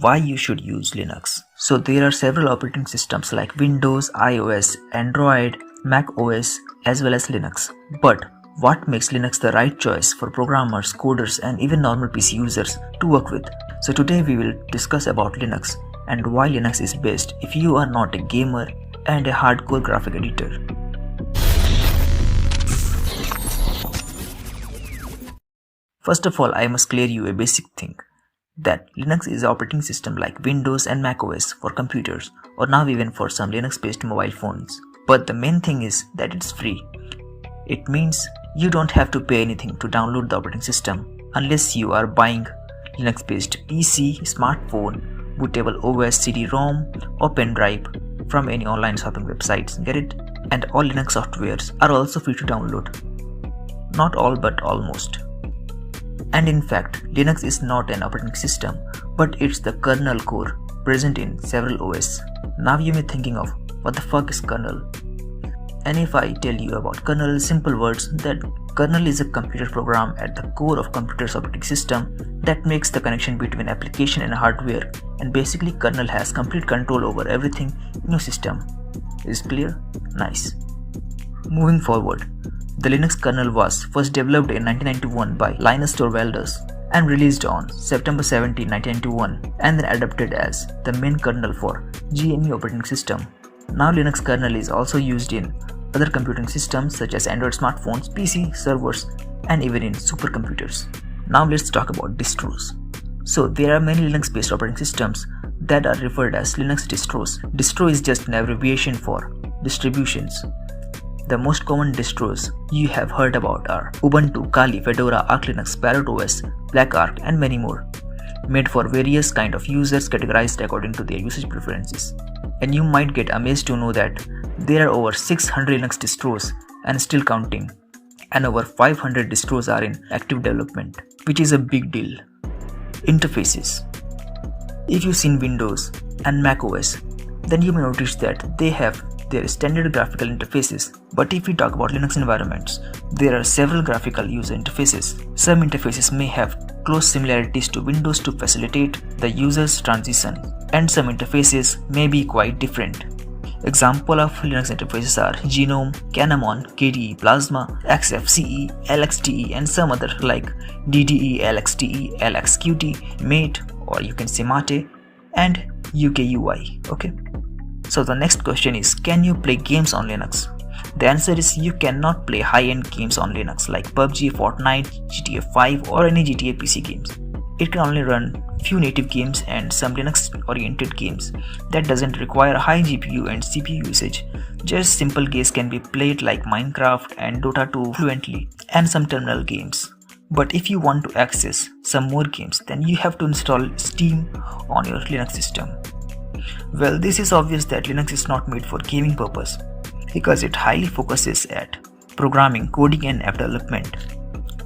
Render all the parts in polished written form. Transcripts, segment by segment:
why you should use Linux. So there are several operating systems like Windows, iOS, Android, Mac OS as well as Linux. But what makes Linux the right choice for programmers, coders and even normal PC users to work with? So today we will discuss about Linux and why Linux is best if you are not a gamer and a hardcore graphic editor. First of all, I must clear you a basic thing, that Linux is an operating system like Windows and Mac OS for computers, or now even for some Linux-based mobile phones. But the main thing is that it's free. It means you don't have to pay anything to download the operating system unless you are buying Linux-based PC, smartphone, bootable OS, CD-ROM or pen drive from any online shopping websites. Get it? And all Linux softwares are also free to download. Not all, but almost. And in fact, Linux is not an operating system, but it's the kernel core present in several OS. Now you may be thinking of, what the fuck is kernel? And if I tell you about kernel in simple words, that kernel is a computer program at the core of computer's operating system that makes the connection between application and hardware, and basically kernel has complete control over everything in your system. Is it clear? Nice. Moving forward. The Linux kernel was first developed in 1991 by Linus Torvalds and released on September 17, 1991 and then adapted as the main kernel for GNU operating system. Now Linux kernel is also used in other computing systems such as Android smartphones, PC, servers and even in supercomputers. Now let's talk about distros. So there are many Linux based operating systems that are referred as Linux distros. Distro is just an abbreviation for distributions. The most common distros you have heard about are Ubuntu, Kali, Fedora, Arch Linux, Parrot OS, Black Arc and many more, made for various kind of users categorized according to their usage preferences. And you might get amazed to know that there are over 600 Linux distros and still counting, and over 500 distros are in active development, which is a big deal. Interfaces. If you've seen Windows and Mac OS, then you may notice that they have their standard graphical interfaces, but if we talk about Linux environments, there are several graphical user interfaces. Some interfaces may have close similarities to Windows to facilitate the user's transition, and some interfaces may be quite different. Example of Linux interfaces are Genome, Canamon, KDE, Plasma, XFCE, LXDE and some other like DDE, LXDE, LXQT, Mate or you can say Mate and UKUI. Okay. So the next question is, can you play games on Linux? The answer is you cannot play high-end games on Linux like PUBG, Fortnite, GTA 5 or any GTA PC games. It can only run few native games and some Linux-oriented games that doesn't require high GPU and CPU usage. Just simple games can be played like Minecraft and Dota 2 fluently and some terminal games. But if you want to access some more games, then you have to install Steam on your Linux system. Well, this is obvious that Linux is not made for gaming purpose because it highly focuses at programming, coding and app development.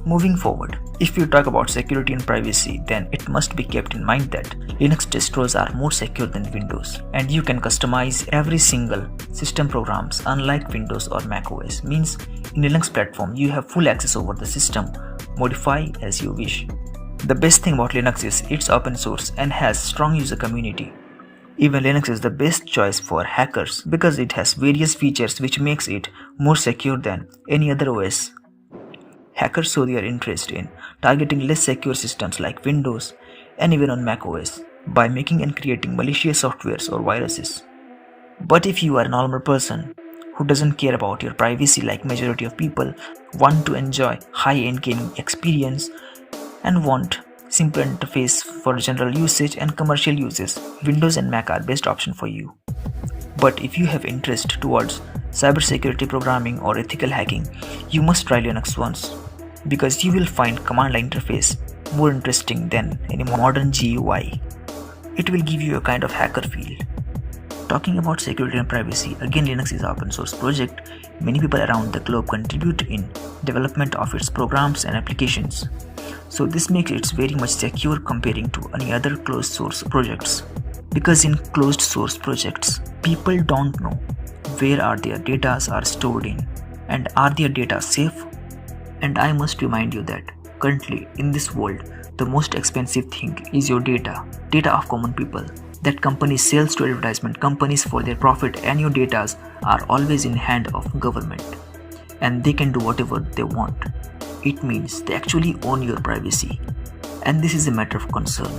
Moving forward, if you talk about security and privacy, then it must be kept in mind that Linux distros are more secure than Windows and you can customize every single system programs unlike Windows or Mac OS. Means in Linux platform you have full access over the system, modify as you wish. The best thing about Linux is it's open source and has strong user community. Even Linux is the best choice for hackers because it has various features which makes it more secure than any other OS. Hackers show their interest in targeting less secure systems like Windows and even on Mac OS by making and creating malicious softwares or viruses. But if you are a normal person who doesn't care about your privacy like majority of people, want to enjoy high-end gaming experience and want simple interface for general usage and commercial uses, Windows and Mac are best option for you. But if you have interest towards cybersecurity programming or ethical hacking, you must try Linux once because you will find command line interface more interesting than any modern GUI. It will give you a kind of hacker feel. Talking about security and privacy, again Linux is an open source project. Many people around the globe contribute in development of its programs and applications. So this makes it very much secure comparing to any other closed source projects. Because in closed source projects, people don't know where are their data are stored in and are their data safe. And I must remind you that Currently, in this world, the most expensive thing is your data of common people. That companies sells to advertisement companies for their profit, and your data are always in hand of government, and they can do whatever they want. It means they actually own your privacy, and this is a matter of concern.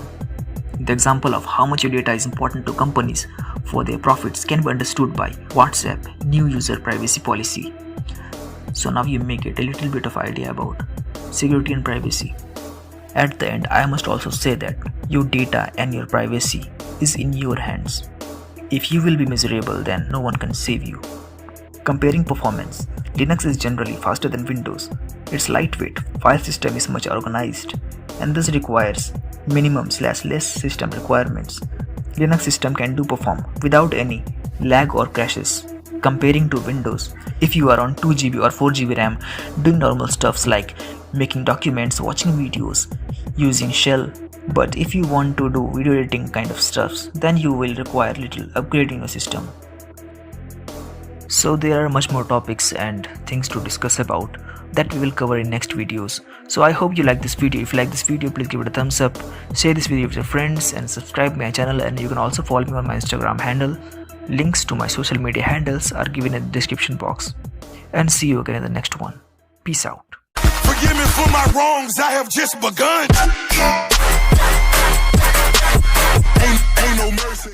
The example of how much your data is important to companies for their profits can be understood by WhatsApp new user privacy policy. So now you may get a little bit of idea about security and privacy. At the end, I must also say that your data and your privacy is in your hands. If you will be miserable, then no one can save you. Comparing performance, Linux is generally faster than Windows. Its lightweight file system is much organized and thus requires minimum/less system requirements. Linux system can perform without any lag or crashes. Comparing to Windows, if you are on 2GB or 4GB RAM doing normal stuffs like making documents, watching videos, using shell, but if you want to do video editing kind of stuffs, then you will require little upgrade in your system. So there are much more topics and things to discuss about that we will cover in next videos. So I hope you like this video. If you like this video, please give it a thumbs up, share this video with your friends, and subscribe my channel. And you can also follow me on my Instagram handle. Links to my social media handles are given in the description box. And see you again in the next one. Peace out. Forgive me for my wrongs, I have just begun. Ain't no mercy.